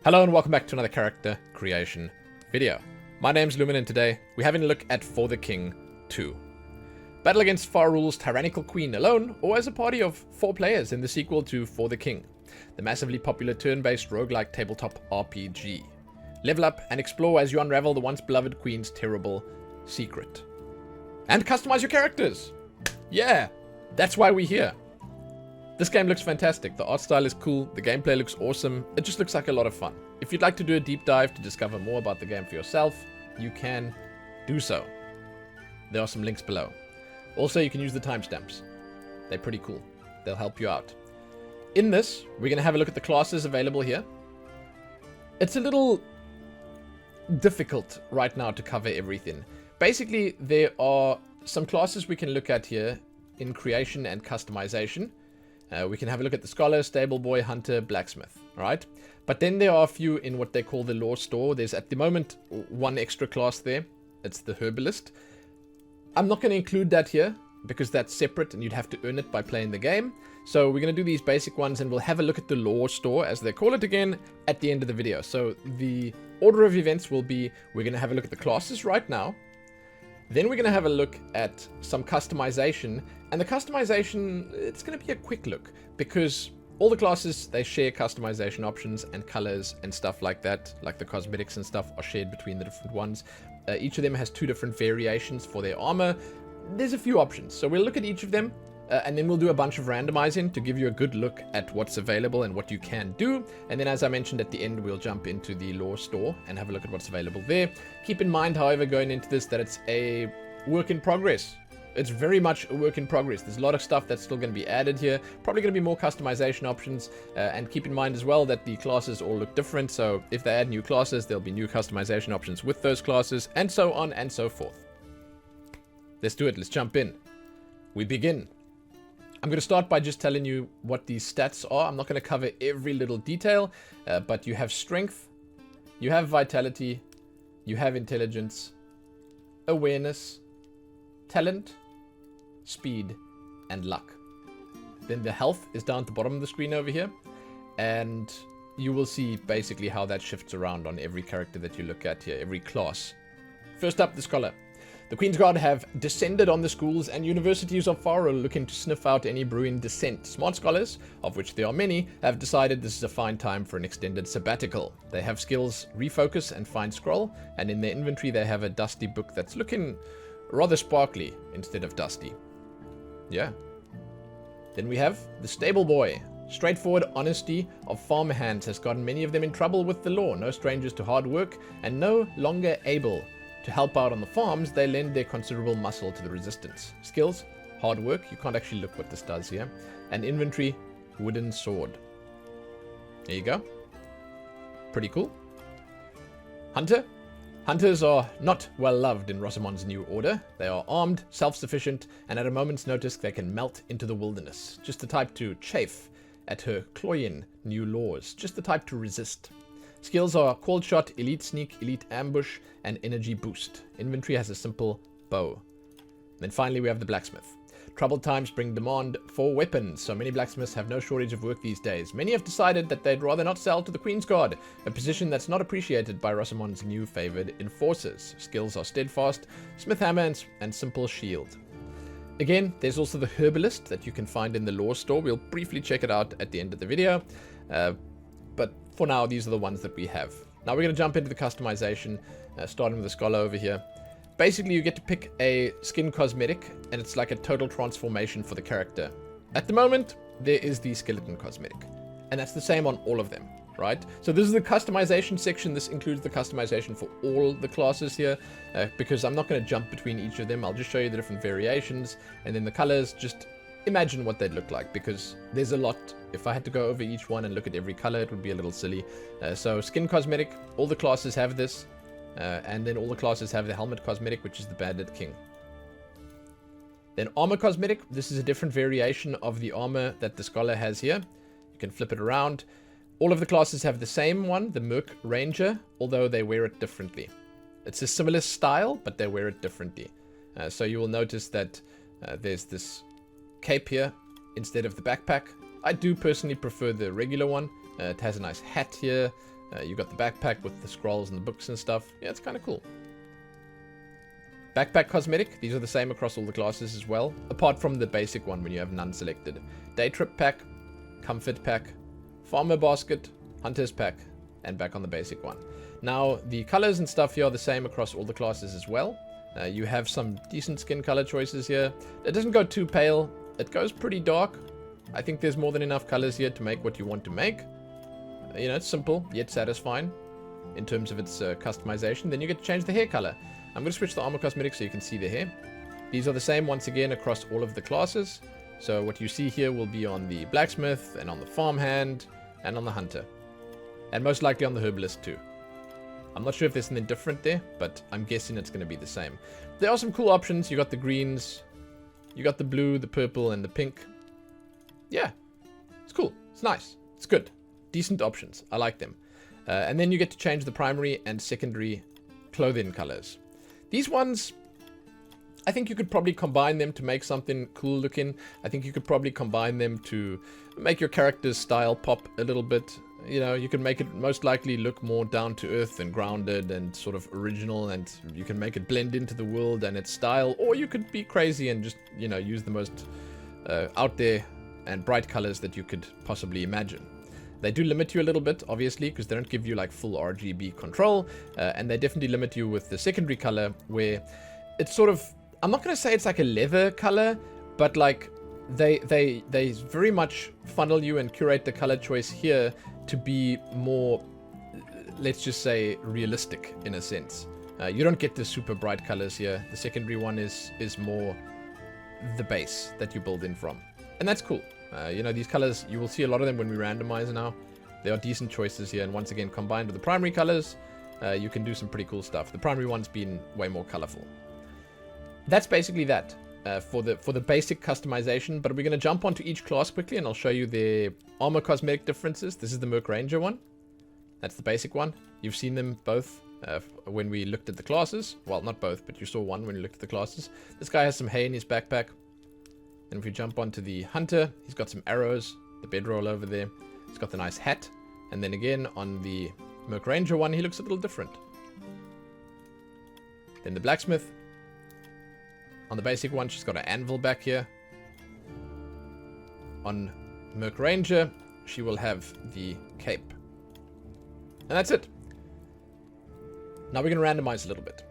Hello and welcome back to another character creation video. My name's Lumin and today we're having a look at For the King 2. Battle against Far Rule's tyrannical queen alone or as a party of 4 players in the sequel to For the King, the massively popular turn-based roguelike tabletop RPG. Level up and explore as you unravel the once beloved queen's terrible secret. And customize your characters! Yeah, that's why we're here. This game looks fantastic, the art style is cool, the gameplay looks awesome, it just looks like a lot of fun. If you'd like to do a deep dive to discover more about the game for yourself, you can do so. There are some links below. Also, you can use the timestamps. They're pretty cool. They'll help you out. In this, we're going to have a look at the classes available here. It's a little difficult right now to cover everything. Basically, there are some classes we can look at here in creation and customization. We can have a look at the Scholar, Stable Boy, Hunter, Blacksmith, alright? But then there are a few in what they call the Lore Store. There's at the moment one extra class there. It's the Herbalist. I'm not going to include that here because that's separate and you'd have to earn it by playing the game. So we're going to do these basic ones and we'll have a look at the Lore Store, as they call it again, at the end of the video. So the order of events will be, we're going to have a look at the classes right now. Then we're going to have a look at some customization, and the customization, it's going to be a quick look, because all the classes, they share customization options and colors and stuff like that, like the cosmetics and stuff are shared between the different ones. Each of them has 2 different variations for their armor. There's a few options, so we'll look at each of them, and then we'll do a bunch of randomizing to give you a good look at what's available and what you can do. And then, as I mentioned at the end, we'll jump into the Lore Store and have a look at what's available there. Keep in mind, however, going into this, that it's a work in progress. It's very much a work in progress. There's a lot of stuff that's still going to be added here. Probably going to be more customization options. And keep in mind as well that the classes all look different. So if they add new classes, there'll be new customization options with those classes, and so on and so forth. Let's do it. Let's jump in. We begin. I'm going to start by just telling you what these stats are. I'm not going to cover every little detail, but you have strength, you have vitality, you have intelligence, awareness, talent, speed, and luck. Then the health is down at the bottom of the screen over here, and you will see basically how that shifts around on every character that you look at here, every class. First up, the Scholar. The Queen's Guard have descended on the schools and universities of Far Rule, looking to sniff out any brewing dissent. Smart scholars, of which there are many, have decided this is a fine time for an extended sabbatical. They have skills Refocus and Find Scroll, and in their inventory they have a dusty book that's looking rather sparkly instead of dusty. Yeah. Then we have the Stable Boy. Straightforward honesty of farmhands has gotten many of them in trouble with the law. No strangers to hard work, and no longer able to help out on the farms, they lend their considerable muscle to the resistance. Skills, hard work, you can't actually look what this does here, and inventory, wooden sword. There you go. Pretty cool. Hunter. Hunters are not well loved in Rosomon's new order. They are armed, self-sufficient, and at a moment's notice they can melt into the wilderness. Just the type to chafe at her cloying new laws. Just the type to resist. Skills are Cold Shot, Elite Sneak, Elite Ambush, and Energy Boost. Inventory has a simple bow. Then finally we have the Blacksmith. Troubled times bring demand for weapons, so many blacksmiths have no shortage of work these days. Many have decided that they'd rather not sell to the Queen's Guard, a position that's not appreciated by Rosomon's new favored enforcers. Skills are Steadfast, Smith Hammer, and Simple Shield. Again, there's also the Herbalist that you can find in the Lore Store. We'll briefly check it out at the end of the video. But for now, these are the ones that we have. Now we're going to jump into the customization, starting with the Scholar over here. Basically, you get to pick a skin cosmetic, and it's like a total transformation for the character. At the moment, there is the skeleton cosmetic, and that's the same on all of them, right? So this is the customization section. This includes the customization for all the classes here, because I'm not going to jump between each of them. I'll just show you the different variations, and then the colors, just imagine what they'd look like, because there's a lot. If I had to go over each one and look at every color, it would be a little silly. So skin cosmetic, all the classes have this, and then all the classes have the helmet cosmetic, which is the Bandit King. Then armor cosmetic, this is a different variation of the armor that the Scholar has here. You can flip it around. All of the classes have the same one, the Merc Ranger, although they wear it differently. It's a similar style, but they wear it differently. So you will notice that there's this cape here instead of the backpack. I do personally prefer the regular one. It has a nice hat here. You got the backpack with the scrolls and the books and stuff. Yeah, it's kind of cool. Backpack cosmetic. These are the same across all the classes as well, apart from the basic one when you have none selected. Day trip pack, comfort pack, farmer basket, hunter's pack, and back on the basic one. Now, the colors and stuff here are the same across all the classes as well. You have some decent skin color choices here. It doesn't go too pale. It goes pretty dark. I think there's more than enough colors here to make what you want to make. You know, it's simple, yet satisfying in terms of its customization. Then you get to change the hair color. I'm going to switch the armor cosmetic so you can see the hair. These are the same once again across all of the classes. So what you see here will be on the blacksmith and on the farmhand and on the hunter. And most likely on the herbalist too. I'm not sure if there's something different there, but I'm guessing it's going to be the same. There are some cool options. You got the greens, you got the blue, the purple, and the pink. Yeah, it's cool. It's nice. It's good. Decent options. I like them. And then you get to change the primary and secondary clothing colors. These ones, I think you could probably combine them to make something cool looking. I think you could probably combine them to make your character's style pop a little bit. You know, you can make it most likely look more down to earth and grounded and sort of original, and you can make it blend into the world and its style, or you could be crazy and just, you know, use the most out there and bright colors that you could possibly imagine. They do limit you a little bit, obviously, because they don't give you like full RGB control, and they definitely limit you with the secondary color, where it's sort of, I'm not going to say it's like a leather color, but like they very much funnel you and curate the color choice here to be more, let's just say, realistic in a sense. You don't get the super bright colors here. The secondary one is more the base that you build in from, and that's cool. You know, these colors, you will see a lot of them when we randomize now. There are decent choices here, and once again, combined with the primary colors, you can do some pretty cool stuff. The primary one's been way more colorful. That's basically that for the basic customization, but we're going to jump onto each class quickly, and I'll show you the armor cosmetic differences. This is the Merc Ranger one. That's the basic one. You've seen them both when we looked at the classes. Well, not both, but you saw one when you looked at the classes. This guy has some hay in his backpack. And if we jump onto the hunter, he's got some arrows, the bedroll over there. He's got the nice hat. And then again, on the Merc Ranger one, he looks a little different. Then the blacksmith. On the basic one, she's got an anvil back here. On Merc Ranger, she will have the cape. And that's it. Now we're going to randomize a little bit.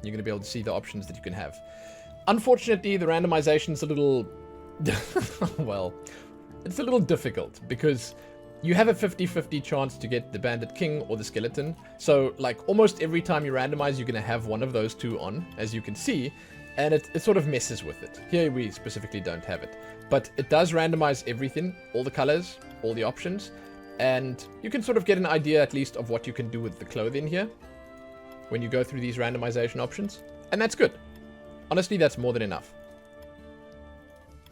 You're going to be able to see the options that you can have. Unfortunately, the randomization's a little... well, it's a little difficult because you have a 50-50 chance to get the Bandit King or the Skeleton. So, like, almost every time you randomize, you're going to have one of those two on, as you can see. And it sort of messes with it. Here we specifically don't have it. But it does randomize everything, all the colors, all the options. And you can sort of get an idea at least of what you can do with the clothing here when you go through these randomization options. And that's good. Honestly, that's more than enough.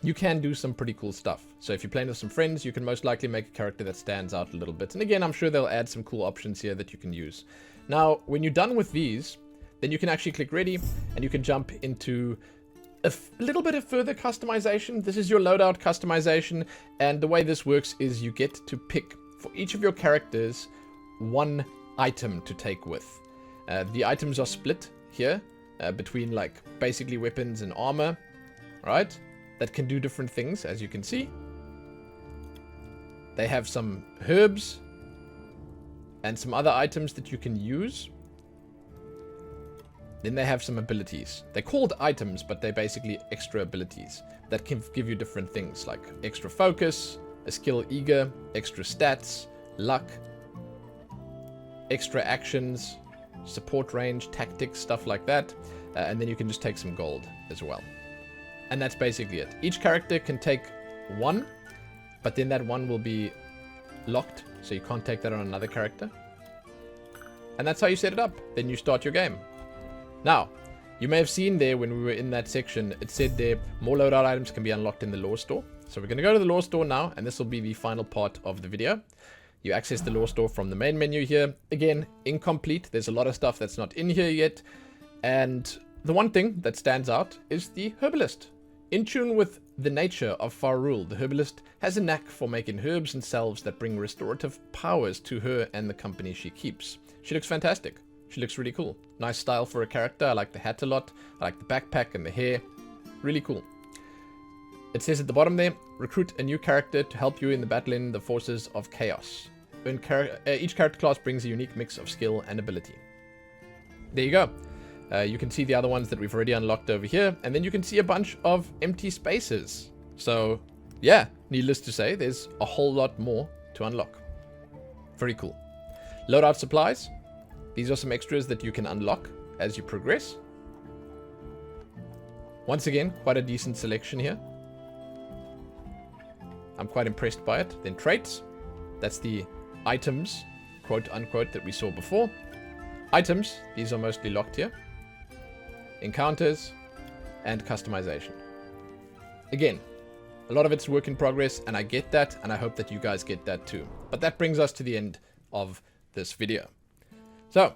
You can do some pretty cool stuff. So if you're playing with some friends, you can most likely make a character that stands out a little bit. And again, I'm sure they'll add some cool options here that you can use. Now, when you're done with these, then you can actually click ready and you can jump into a little bit of further customization. This is your loadout customization. And the way this works is you get to pick for each of your characters one item to take with. The items are split here between like basically weapons and armor, right? That can do different things, as you can see. They have some herbs and some other items that you can use. Then they have some abilities. They're called items, but they're basically extra abilities that can give you different things like extra focus, a skill eager, extra stats, luck, extra actions, support range, tactics, stuff like that. And then you can just take some gold as well. And that's basically it. Each character can take one, but then that one will be locked, so you can't take that on another character. And that's how you set it up. Then you start your game. Now, you may have seen there when we were in that section, it said there more loadout items can be unlocked in the lore store. So we're going to go to the lore store now, and this will be the final part of the video. You access the lore store from the main menu here. Again, incomplete. There's a lot of stuff that's not in here yet. And the one thing that stands out is the herbalist. In tune with the nature of Farul, the herbalist has a knack for making herbs and salves that bring restorative powers to her and the company she keeps. She looks fantastic. She looks really cool. Nice style for a character. I like the hat a lot. I like the backpack and the hair. Really cool. It says at the bottom there, recruit a new character to help you in the battle in the forces of chaos. Each character class brings a unique mix of skill and ability. There you go. You can see the other ones that we've already unlocked over here, and then you can see a bunch of empty spaces. So, yeah, needless to say, there's a whole lot more to unlock. Very cool. Loadout supplies. These are some extras that you can unlock as you progress. Once again, quite a decent selection here. I'm quite impressed by it. Then traits. That's the items, quote unquote, that we saw before. Items, these are mostly locked here. Encounters, and customization. Again, a lot of it's work in progress, and I get that, and I hope that you guys get that too. But that brings us to the end of this video. So,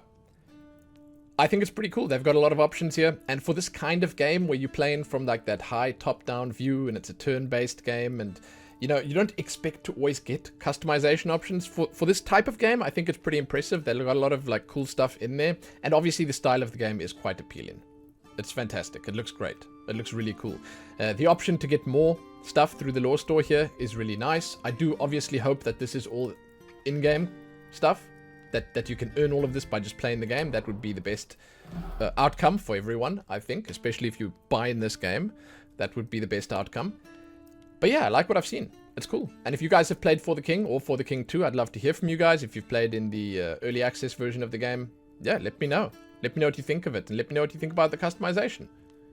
I think it's pretty cool. They've got a lot of options here, and for this kind of game where you're playing from like that high top-down view, and it's a turn-based game, and you know, you don't expect to always get customization options. For this type of game, I think it's pretty impressive. They've got a lot of like cool stuff in there, and obviously the style of the game is quite appealing. It's fantastic. It looks great. It looks really cool. The option to get more stuff through the lore store here is really nice. I do obviously hope that this is all in-game stuff, that you can earn all of this by just playing the game. That would be the best outcome for everyone, I think, especially if you buy in this game. That would be the best outcome. But yeah, I like what I've seen. It's cool. And if you guys have played For the King or For the King 2, I'd love to hear from you guys. If you've played in the early access version of the game, yeah, let me know. Let me know what you think of it, and let me know what you think about the customization.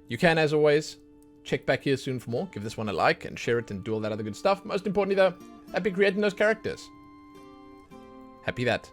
You can, as always, check back here soon for more. Give this one a like and share it and do all that other good stuff. Most importantly, though, happy creating those characters. Happy that.